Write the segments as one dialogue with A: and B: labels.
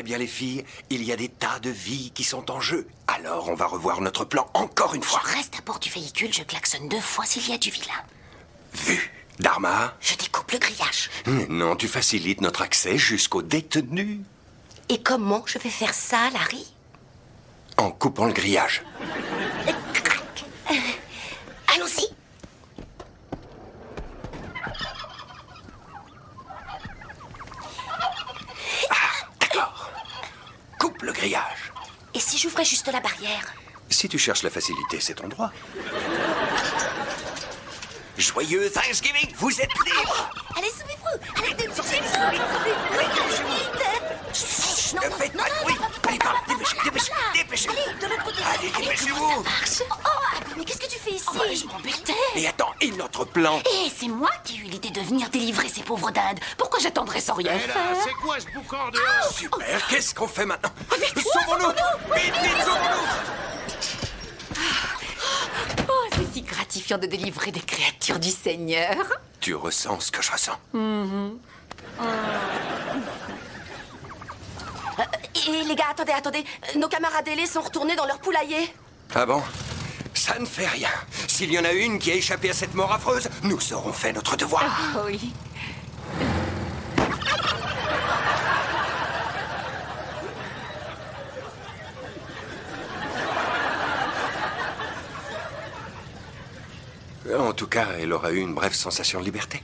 A: Très bien les filles, il y a des tas de vies qui sont en jeu. Alors on va revoir notre plan encore une fois.
B: Je reste à bord du véhicule, je klaxonne 2 fois s'il y a du vilain.
A: Vu, Dharma?
B: Je découpe le grillage.
A: Non, tu facilites notre accès jusqu'aux détenus.
B: Et comment je vais faire ça, Larry?
A: En coupant le grillage.
B: Crac. Allons-y.
A: D'accord. Coupe le grillage.
B: Et si j'ouvrais juste la barrière?
A: Si tu cherches la facilité, c'est ton droit. Joyeux Thanksgiving, vous êtes libre.
B: Allez, sauvez-vous. Allez, vite.
A: Ne faites pas de bruit. Allez, dépêchez-vous.
B: Allez, de l'autre côté.
A: Allez, dépêchez-vous.
B: Mais qu'est-ce que tu fais ici? Je m'embêtais.
A: Et attends, et notre plan?
B: Et c'est moi qui ai eu l'idée de venir délivrer ces pauvres dindes. Pourquoi j'attendrais sans rien
C: Et
B: faire?
C: là, c'est quoi ce boucan dehors?
A: Super, qu'est-ce qu'on fait maintenant?
B: Sauvons-nous.
A: Vite, sauvons-nous.
B: Oh, c'est si gratifiant de délivrer des créatures du Seigneur.
A: Tu ressens ce que je ressens.
B: Et les gars, attendez. Nos camarades ailés sont retournés dans leur poulailler.
A: Ah bon? Ça ne fait rien. S'il y en a une qui a échappé à cette mort affreuse, nous aurons fait notre devoir.
B: Oh, oui.
A: En tout cas, elle aura eu une brève sensation de liberté.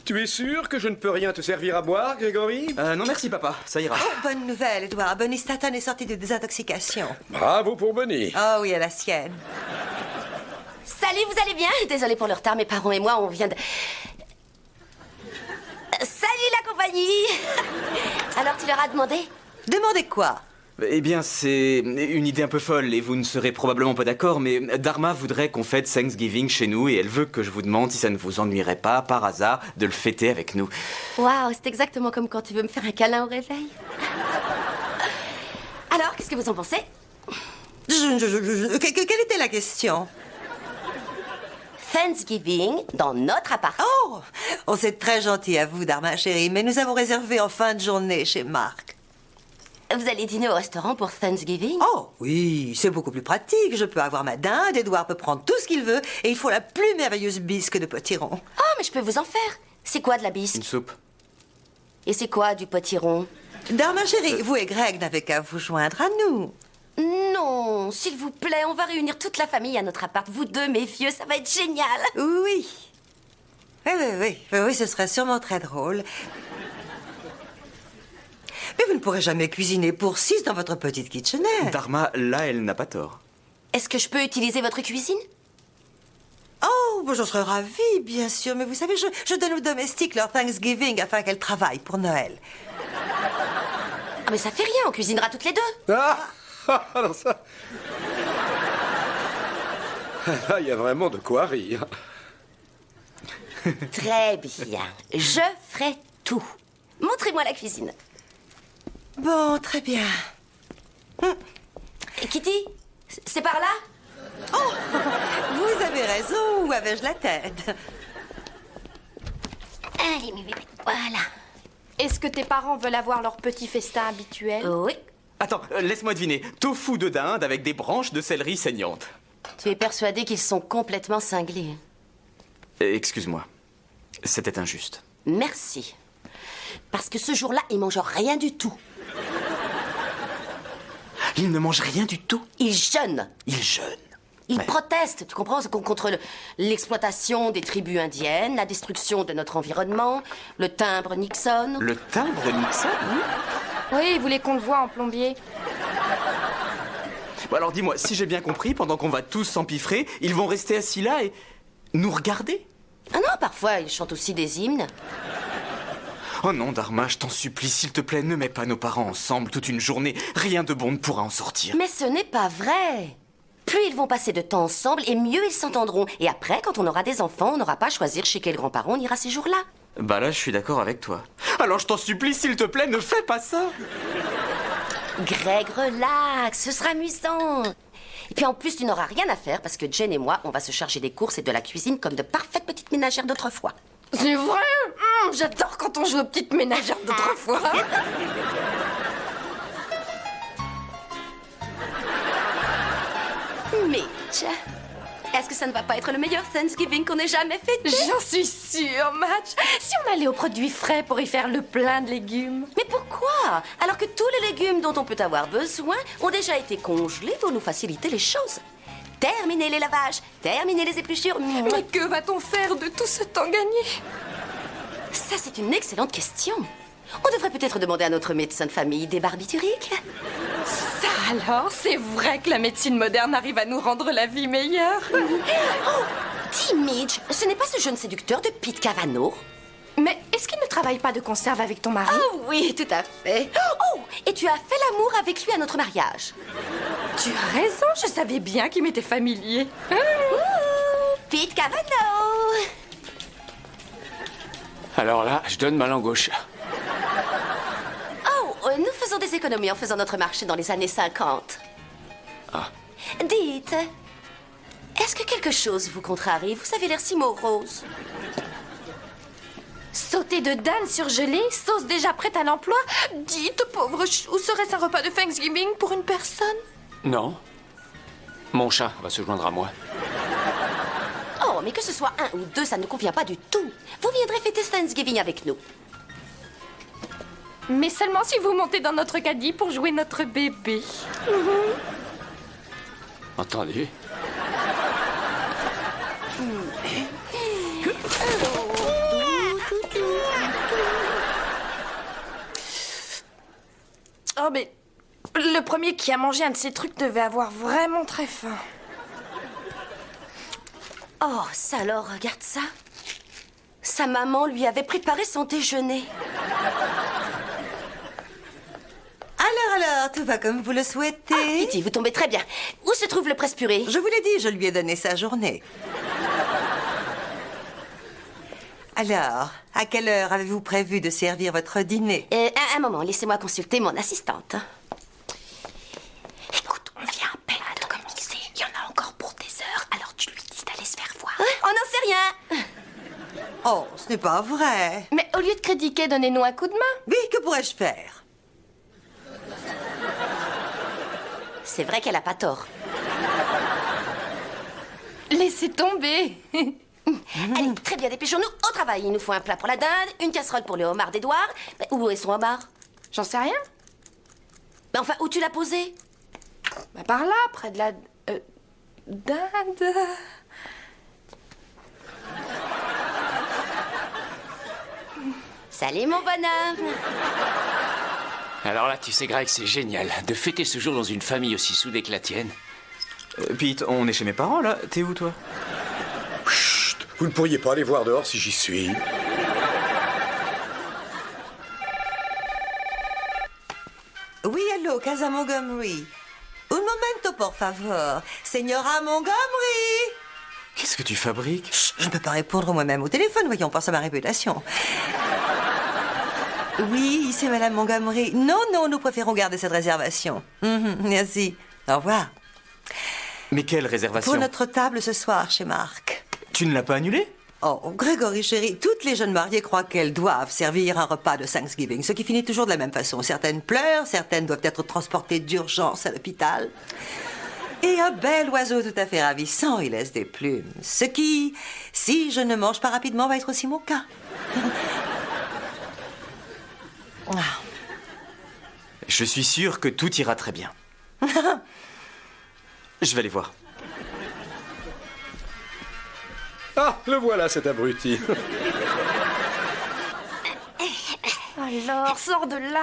D: Tu es sûr que je ne peux rien te servir à boire, Grégory?
E: Non merci papa, ça ira.
F: Oh, bonne nouvelle, Edouard. Bonnie Staton est sortie de désintoxication.
D: Bravo pour Bonnie.
F: Oh oui, à la sienne.
B: Salut, vous allez bien? Désolée pour le retard, mes parents et moi, on vient de... Salut la compagnie. Alors, tu leur as demandé?
F: Demandez quoi?
E: Eh bien, c'est une idée un peu folle et vous ne serez probablement pas d'accord, mais Dharma voudrait qu'on fête Thanksgiving chez nous et elle veut que je vous demande si ça ne vous ennuierait pas, par hasard, de le fêter avec nous.
B: Waouh, c'est exactement comme quand tu veux me faire un câlin au réveil. Alors, qu'est-ce que vous en pensez?
F: Quelle était la question?
B: Thanksgiving dans notre appart.
F: Oh, c'est très gentil à vous, Dharma chérie, mais nous avons réservé en fin de journée chez Marc.
B: Vous allez dîner au restaurant pour Thanksgiving?
F: Oh, oui, c'est beaucoup plus pratique. Je peux avoir ma dinde, Edouard peut prendre tout ce qu'il veut, et il faut la plus merveilleuse bisque de potiron.
B: Oh, mais je peux vous en faire. C'est quoi de la bisque?
E: Une soupe.
B: Et c'est quoi du potiron?
F: Dharma chérie, vous et Greg n'avez qu'à vous joindre à nous.
B: Non, s'il vous plaît, on va réunir toute la famille à notre appart. Vous deux, mes vieux, ça va être génial.
F: Oui. Oui, ce serait sûrement très drôle. Mais vous ne pourrez jamais cuisiner pour 6 dans votre petite kitchenette.
E: Dharma, là, elle n'a pas tort.
B: Est-ce que je peux utiliser votre cuisine?
F: Oh, j'en serais ravie, bien sûr. Mais vous savez, je donne aux domestiques leur Thanksgiving afin qu'elles travaillent pour Noël.
B: Ah, mais ça fait rien, on cuisinera toutes les deux.
D: Alors ça... Là, il y a vraiment de quoi rire.
B: Très bien, je ferai tout. Montrez-moi la cuisine.
F: Bon, très bien.
B: Kitty, c'est par là?
F: Oh, vous avez raison. Où avais-je la tête?
B: Allez, mes bébés, voilà.
G: Est-ce que tes parents veulent avoir leur petit festin habituel?
B: Oui.
E: Attends, laisse-moi deviner. Tofu de dinde avec des branches de céleri saignantes.
B: Tu es persuadé qu'ils sont complètement cinglés?
E: Excuse-moi. C'était injuste.
B: Merci. Parce que ce jour-là, ils mangent rien du tout.
E: Ils ne mangent rien du tout.
B: Ils jeûnent.
E: Ils jeûnent.
B: Ils
E: Ouais.
B: protestent, tu comprends, contre l'exploitation des tribus indiennes, la destruction de notre environnement, le timbre Nixon.
E: Le timbre Nixon?
G: Oui, ils voulaient qu'on le voie en plombier.
E: Bon, alors dis-moi, si j'ai bien compris, pendant qu'on va tous s'empiffrer, ils vont rester assis là et nous regarder?
B: Ah non, parfois, ils chantent aussi des hymnes.
E: Oh non, Dharma, je t'en supplie, s'il te plaît, ne mets pas nos parents ensemble toute une journée. Rien de bon ne pourra en sortir.
B: Mais ce n'est pas vrai. Plus ils vont passer de temps ensemble, et mieux ils s'entendront. Et après, quand on aura des enfants, on n'aura pas à choisir chez quels grands-parents on ira ces jours-là.
E: Bah là, je suis d'accord avec toi. Alors je t'en supplie, s'il te plaît, ne fais pas ça.
B: Greg, relax, ce sera amusant. Et puis en plus, tu n'auras rien à faire parce que Jen et moi, on va se charger des courses et de la cuisine comme de parfaites petites ménagères d'autrefois.
G: C'est vrai? J'adore quand on joue aux petites ménagères d'autrefois.
B: Mitch, est-ce que ça ne va pas être le meilleur Thanksgiving qu'on ait jamais fait?
G: J'en suis sûre, Match. Si on allait aux produits frais pour y faire le plein de légumes.
B: Mais pourquoi? Alors que tous les légumes dont on peut avoir besoin ont déjà été congelés pour nous faciliter les choses. Terminer les lavages, terminer les épluchures.
G: Mais que va-t-on faire de tout ce temps gagné?
B: Ça, c'est une excellente question. On devrait peut-être demander à notre médecin de famille des barbituriques.
G: Ça alors, c'est vrai que la médecine moderne arrive à nous rendre la vie meilleure.
B: Oh, dis Midge, ce n'est pas ce jeune séducteur de Pete Cavanaugh?
G: Mais est-ce qu'il ne travaille pas de conserve avec ton mari?
B: Oh oui, tout à fait. Oh, et tu as fait l'amour avec lui à notre mariage.
G: Tu as raison, je savais bien qu'il m'était familier.
B: Ouh, Pete Cavanaugh.
C: Alors là, je donne ma langue au chat.
B: Oh, nous faisons des économies en faisant notre marché dans les années 50.
C: Ah.
B: Dites, est-ce que quelque chose vous contrarie? Vous avez l'air si morose.
G: Sauter de Dan surgelé, sauce déjà prête à l'emploi. Dites, pauvre chou, serait-ce un repas de Thanksgiving pour une personne?
C: Non. Mon chat va se joindre à moi.
B: Oh, mais que ce soit un ou deux, ça ne convient pas du tout. Vous viendrez fêter Thanksgiving avec nous.
G: Mais seulement si vous montez dans notre caddie pour jouer notre bébé.
C: Entendu?
G: Oh, mais le premier qui a mangé un de ces trucs devait avoir vraiment très faim.
B: Oh, ça alors, regarde ça. Sa maman lui avait préparé son déjeuner.
F: Alors, tout va comme vous le souhaitez.
B: Ah, Kitty, vous tombez très bien. Où se trouve le presse-purée?
F: Je vous l'ai dit, je lui ai donné sa journée. Alors, à quelle heure avez-vous prévu de servir votre dîner?
B: Un moment, laissez-moi consulter mon assistante. Écoute, on vient à peine de commencer. Il y en a encore pour des heures, alors tu lui dis d'aller se faire voir. On n'en sait rien.
F: Oh, ce n'est pas vrai.
G: Mais au lieu de critiquer, donnez-nous un coup de main.
F: Oui, que pourrais-je faire?
B: C'est vrai qu'elle a pas tort.
G: Laissez tomber.
B: Allez, très bien, dépêchons-nous au travail. Il nous faut un plat pour la dinde, une casserole pour le homard d'Edouard. Mais où est son homard?
G: J'en sais rien.
B: Mais enfin, où tu l'as posé?
G: Bah par là, près de la... dinde.
B: Salut, mon bonhomme.
C: Alors là, tu sais, Greg, c'est génial de fêter ce jour dans une famille aussi soudée que la tienne.
E: Pete, on est chez mes parents là. T'es où toi?
D: Chut, vous ne pourriez pas aller voir dehors si j'y suis.
F: Oui, allô, Casa Montgomery. Un momento, por favor. Señora Montgomery.
E: Qu'est-ce que tu fabriques?
F: Chut, je ne peux pas répondre moi-même au téléphone, voyons, pense à ma réputation. Oui, c'est Madame Montgomery. Non, nous préférons garder cette réservation. Merci. Au revoir.
E: Mais quelle réservation?
F: Pour notre table ce soir chez Marc.
E: Tu ne l'as pas annulée?
F: Oh, Grégory, chérie, toutes les jeunes mariées croient qu'elles doivent servir un repas de Thanksgiving, ce qui finit toujours de la même façon. Certaines pleurent, certaines doivent être transportées d'urgence à l'hôpital. Et un bel oiseau tout à fait ravissant, il laisse des plumes. Ce qui, si je ne mange pas rapidement, va être aussi mon cas.
E: Je suis sûr que tout ira très bien. Je vais aller voir.
D: Ah, le voilà, cet abruti.
G: Alors, sors de là.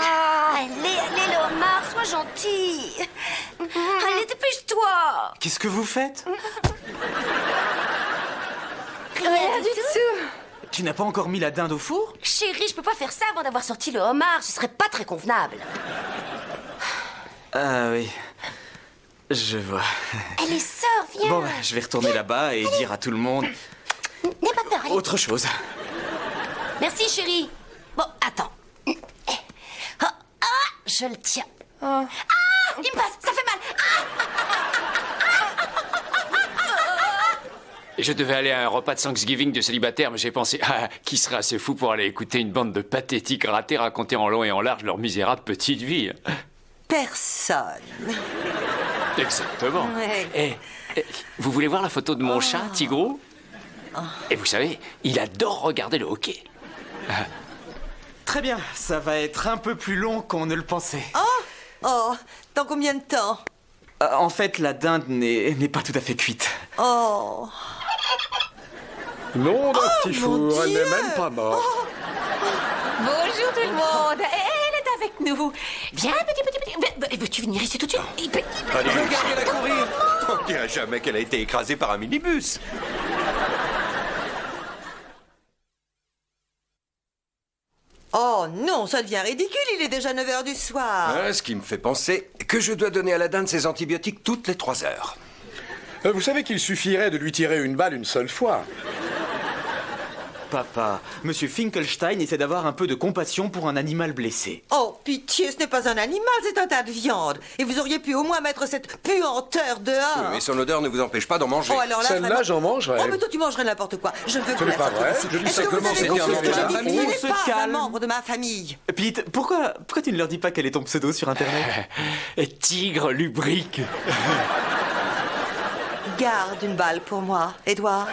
B: Allez, le homard, sois gentil. Allez, dépêche-toi.
E: Qu'est-ce que vous faites?
G: Rien du tout.
E: Tu n'as pas encore mis la dinde au four?
B: Chérie, je peux pas faire ça avant d'avoir sorti le homard. Ce serait pas très convenable.
E: Ah oui. Je vois.
B: Allez, sors, viens.
E: Bon, je vais retourner là-bas et dire à tout le monde
B: N'aie pas peur, allez.
E: autre chose.
B: Merci, chérie. Bon, attends. Je le tiens. Ah, il me passe, ça fait mal.
C: Je devais aller à un repas de Thanksgiving de célibataire, mais j'ai pensé, qui serait assez fou pour aller écouter une bande de pathétiques ratés raconter en long et en large leur misérable petite vie.
F: Personne.
C: Exactement.
F: Ouais.
C: Et vous voulez voir la photo de mon chat, Tigrou? Et vous savez, il adore regarder le hockey.
E: Très bien, ça va être un peu plus long qu'on ne le pensait.
F: Oh, dans combien de temps?
E: En fait, la dinde n'est pas tout à fait cuite.
F: Oh.
D: Non, d'un petit
F: mon
D: four, elle
F: Dieu.
D: n'est même pas morte.
G: Bonjour tout le monde. Elle est avec nous. Viens, petit. Veux-tu venir ici tout de suite?
A: Regardez-la courir. On dirait jamais qu'elle a été écrasée par un minibus.
F: Oh non, ça devient ridicule, il est déjà 9h du soir.
A: Ce qui me fait penser que je dois donner à la dinde ses antibiotiques toutes les 3 heures.
D: Vous savez qu'il suffirait de lui tirer une balle une seule fois.
E: Papa, Monsieur Finkelstein essaie d'avoir un peu de compassion pour un animal blessé.
F: Oh, pitié, ce n'est pas un animal, c'est un tas de viande. Et vous auriez pu au moins mettre cette puanteur dehors.
A: Mais son odeur ne vous empêche pas d'en manger.
F: Oh, alors là,
D: Celle-là,
F: vraiment-
D: j'en mangerai.
F: Oh, mais toi, tu mangerais n'importe quoi. Je veux
D: Ce
F: que
D: n'est
F: la
D: pas
F: sortir
D: vrai.
F: d'ici.
D: Je dis
F: Est-ce que vous
D: simplement
F: avez
D: c'était un
F: conscience que
D: membre de
F: j'ai
D: la
F: dit
D: famille.
F: ce
E: On
F: n'est
E: se
F: pas un
E: calme.
F: membre de ma famille.
E: Pete, pourquoi tu ne leur dis pas quel est ton pseudo sur Internet?
C: Tigre lubrique.
F: Garde une balle pour moi, Edouard.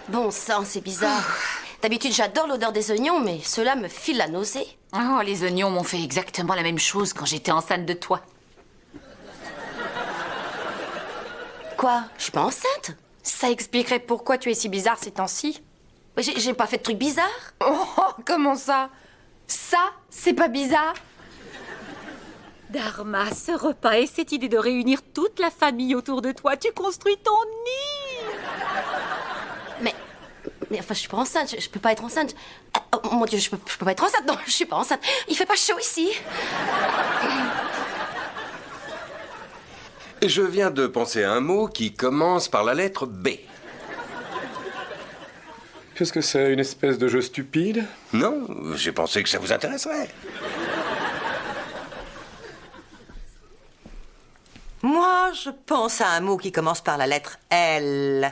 B: Bon sang, c'est bizarre. D'habitude, j'adore l'odeur des oignons, mais cela me file la nausée.
H: Oh, les oignons m'ont fait exactement la même chose quand j'étais enceinte de toi.
B: Quoi? Je suis pas enceinte?
G: Ça expliquerait pourquoi tu es si bizarre ces temps-ci.
B: Mais j'ai pas fait de trucs bizarres.
G: Oh, comment ça? Ça, c'est pas bizarre?
H: Dharma, ce repas et cette idée de réunir toute la famille autour de toi, tu construis ton nid.
B: Mais enfin, je suis pas enceinte, je peux pas être enceinte. Oh mon Dieu, je peux pas être enceinte, non, je suis pas enceinte. Il fait pas chaud ici.
A: Je viens de penser à un mot qui commence par la lettre B.
D: Qu'est-ce que c'est, une espèce de jeu stupide?
A: Non, j'ai pensé que ça vous intéresserait.
F: Moi, je pense à un mot qui commence par la lettre L.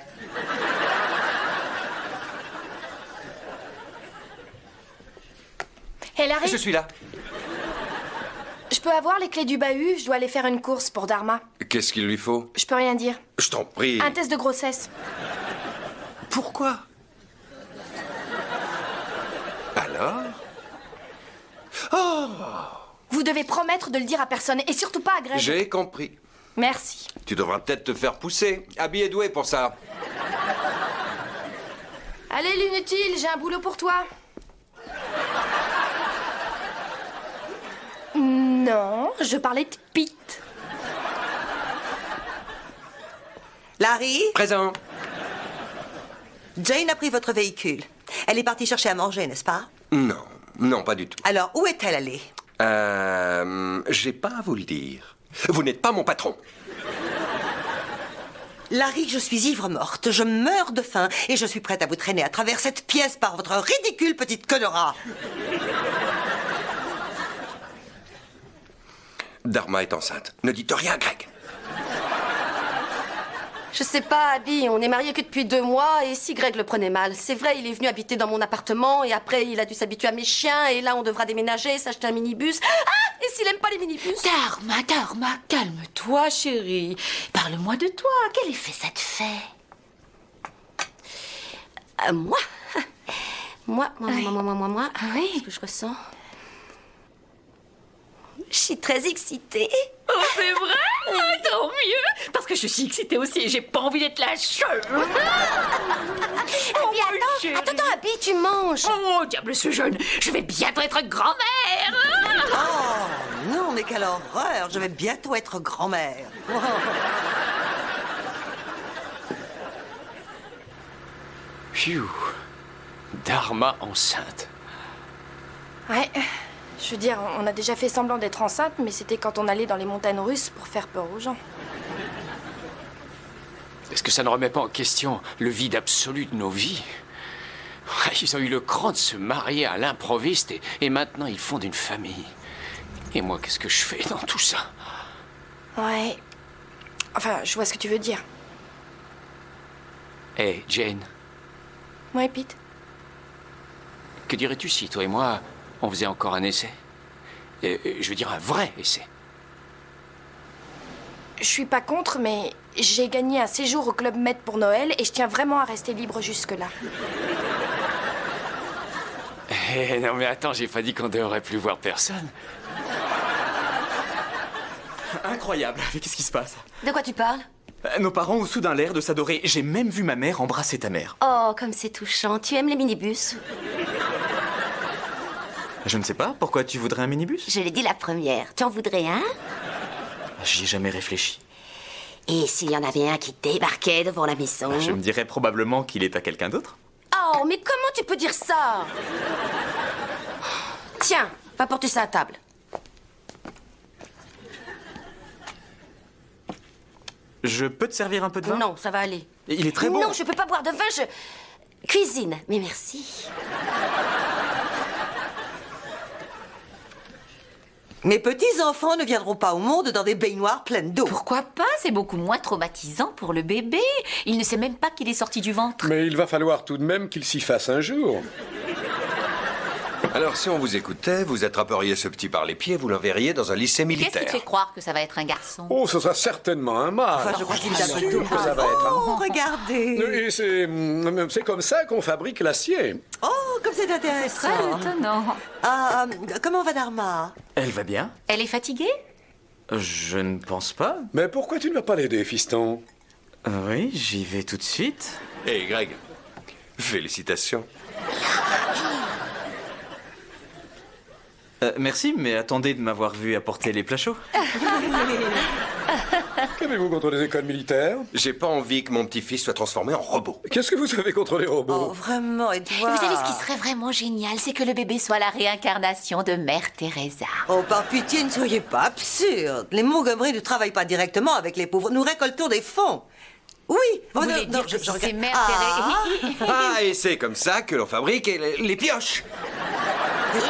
G: Elle arrive.
A: Je suis là.
G: Je peux avoir les clés du bahut? Je dois aller faire une course pour Dharma.
A: Qu'est-ce qu'il lui faut?
G: Je peux rien dire.
A: Je t'en prie.
G: Un test de grossesse.
A: Pourquoi? Alors?
G: Vous devez promettre de le dire à personne et surtout pas à Greg.
A: J'ai compris.
G: Merci.
A: Tu devras peut-être te faire pousser. Abby est doué pour ça.
G: Allez, l'inutile, j'ai un boulot pour toi. Non, je parlais de Pete.
F: Larry,
A: Présent.
F: Jane a pris votre véhicule. Elle est partie chercher à manger, n'est-ce pas?
A: Non, non, pas du tout.
F: Alors, où est-elle allée?
A: J'ai pas à vous le dire. Vous n'êtes pas mon patron.
F: Larry, je suis ivre-morte, je meurs de faim et je suis prête à vous traîner à travers cette pièce par votre ridicule petite connerie.
A: Dharma est enceinte. Ne dites rien à Greg.
B: Je sais pas, Abby, on est mariés que depuis 2 mois, et si Greg le prenait mal? C'est vrai, il est venu habiter dans mon appartement, et après, il a dû s'habituer à mes chiens, et là, on devra déménager, s'acheter un minibus. Ah! Et s'il aime pas les minibus?
H: Dharma, calme-toi, chérie. Parle-moi de toi. Quel effet ça te fait?
B: Moi? Moi,
H: Oui.
B: ce que je ressens... Je suis très excitée.
H: Oh, c'est vrai? Tant mieux. Parce que je suis excitée aussi et j'ai pas envie d'être la seule.
B: Abby, attends, Abby, tu manges.
H: Oh, diable, ce jeune. Je vais bientôt être grand-mère.
F: Oh non, mais quelle horreur! Je vais bientôt être grand-mère.
C: Phew. Dharma enceinte.
G: Ouais, je veux dire, on a déjà fait semblant d'être enceinte, mais c'était quand on allait dans les montagnes russes pour faire peur aux gens.
C: Est-ce que ça ne remet pas en question le vide absolu de nos vies? Ils ont eu le cran de se marier à l'improviste et maintenant ils fondent une famille. Et moi, qu'est-ce que je fais dans tout ça?
G: Ouais. Enfin, je vois ce que tu veux dire.
C: Hé, Jane,
G: Ouais, Pete.
C: que dirais-tu si toi et moi, on faisait encore un essai? Je veux dire un vrai essai.
G: Je suis pas contre, mais j'ai gagné un séjour au Club Med pour Noël et je tiens vraiment à rester libre jusque-là.
C: Non mais attends, j'ai pas dit qu'on devrait plus voir personne.
E: Incroyable. Mais qu'est-ce qui se passe?
B: De quoi tu parles?
E: Nos parents ont soudain l'air de s'adorer. J'ai même vu ma mère embrasser ta mère.
B: Oh, comme c'est touchant. Tu aimes les minibus?
E: Je ne sais pas. Pourquoi tu voudrais un minibus?
B: Je l'ai dit la première. Tu en voudrais un?
E: J'y ai jamais réfléchi.
B: Et s'il y en avait un qui débarquait devant la maison?
E: Je me dirais probablement qu'il est à quelqu'un d'autre.
B: Oh, mais comment tu peux dire ça? Tiens, va porter ça à table.
E: Je peux te servir un peu de vin?
B: Non, ça va aller.
E: Il est très bon.
B: Non, je peux pas boire de vin, je cuisine. Mais merci.
F: Mes petits-enfants ne viendront pas au monde dans des baignoires pleines d'eau.
H: Pourquoi pas? C'est beaucoup moins traumatisant pour le bébé. Il ne sait même pas qu'il est sorti du ventre.
D: Mais il va falloir tout de même qu'il s'y fasse un jour.
A: Alors, si on vous écoutait, vous attraperiez ce petit par les pieds, vous l'enverriez dans un lycée
H: Qu'est-ce qui
A: militaire.
H: te fait croire que ça va être un garçon?
D: Oh, ce sera certainement un mâle.
F: Enfin, je crois qu'il est un peu
D: sûr
F: tout
D: que ça va
F: mal.
D: être un
F: Oh, regardez.
D: Et c'est comme ça qu'on fabrique l'acier.
F: Oh, comme c'est intéressant.
H: Très étonnant.
F: Ah, comment va Dharma?
E: Elle va bien?
H: Elle est fatiguée?
E: Je ne pense pas.
D: Mais pourquoi tu ne vas pas l'aider, fiston?
E: Oui, j'y vais tout de suite.
A: Hé, Greg, félicitations.
E: Merci, mais attendez de m'avoir vu apporter les plats chauds.
D: Qu'avez-vous contre les écoles militaires?
A: J'ai pas envie que mon petit-fils soit transformé en robot.
D: Qu'est-ce que vous avez contre les
F: Oh,
D: robots?
F: vraiment, Edouard.
H: Vous savez ce qui serait vraiment génial, c'est que le bébé soit la réincarnation de Mère Teresa.
F: Oh, par pitié, ne soyez pas absurde. Les Montgomery ne travaillent pas directement avec les pauvres. Nous récoltons des fonds. Oui.
H: Vous
F: non,
H: voulez
F: non,
H: dire que si c'est
F: regarde-
H: Mère
F: Ah,
H: Teresa...
A: Ah, et c'est comme ça que l'on fabrique les pioches.
F: c'est très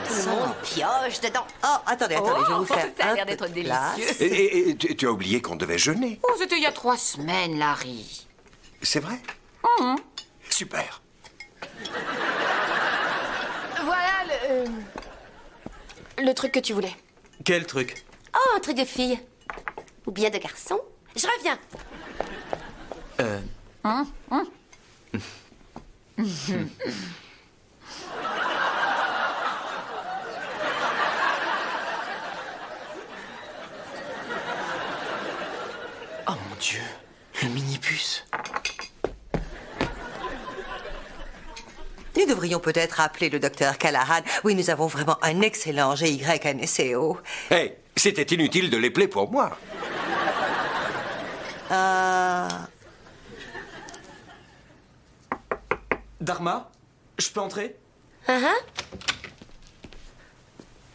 B: Tout le monde
F: intéressant.
B: pioche dedans.
F: Oh, attendez, je vais vous faire
H: ça a
F: un
H: l'air
F: peu
H: d'être
F: de place.
H: délicieux.
A: Et tu as oublié qu'on devait jeûner.
H: Oh, c'était il y a 3 semaines, Larry.
A: C'est vrai? Super.
G: Voilà le truc que tu voulais.
E: Quel truc?
B: Oh, un truc de fille. Ou bien de garçon. Je reviens.
E: Oh mon Dieu, le minibus.
F: Nous devrions peut-être appeler le docteur Callahan. Oui, nous avons vraiment un excellent GYNSEO.
A: Hé, c'était inutile de les plaire pour moi.
E: Dharma, je peux entrer?
B: Hein?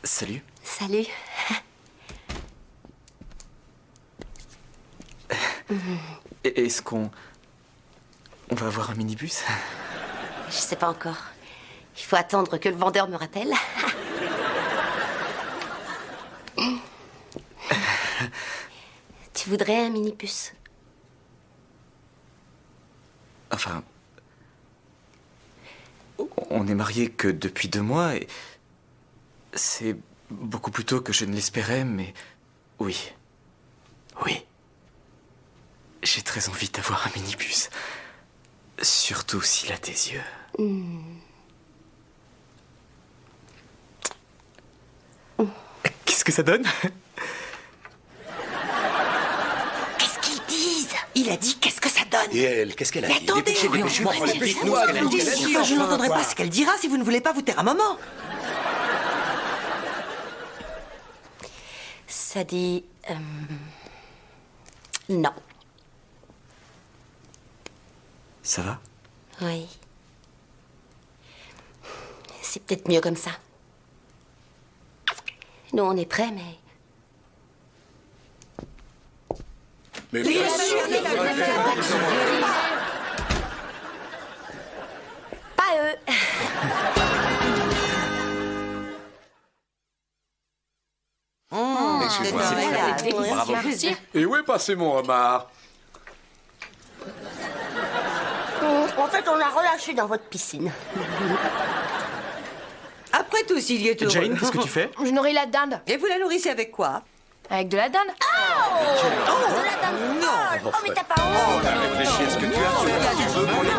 E: Salut.
B: Salut.
E: Est-ce qu'on va avoir un minibus?
B: Je sais pas encore. Il faut attendre que le vendeur me rappelle. Tu voudrais un minibus?
E: Enfin, on est mariés que depuis 2 mois et c'est beaucoup plus tôt que je ne l'espérais, mais oui, oui, j'ai très envie d'avoir un minibus, surtout s'il a tes yeux. Qu'est-ce que ça donne?
B: Qu'est-ce qu'ils disent? Il a dit qu'est-ce que ça donne?
A: Et elle, qu'est-ce qu'elle a
F: Mais
A: dit?
F: attendez,
A: Dépêchez-vous,
F: oui,
A: dites-nous ce qu'elle a dit.
F: Enfin, je n'entendrai pas ce qu'elle dira si vous ne voulez pas vous taire un moment.
B: Ça dit... Non.
E: Ça va?
B: Oui. C'est peut-être mieux comme ça. Nous, on est prêts, mais...
D: Mais
F: Bien sûr,
B: Pas eux.
A: Excuse-moi.
F: c'est malade.
A: Bravo.
D: Et où est passé mon homard?
B: En fait, on l'a relâché dans votre piscine.
F: Après tout, s'il y est heureux.
E: Jane, qu'est-ce que tu fais?
G: Je nourris la dinde.
F: Et vous la nourrissez avec quoi?
G: Avec de la dinde.
B: De la dinde folle. Oh, mais t'as pas honte.
A: Réfléchis à ce que tu as. Tu veux pour les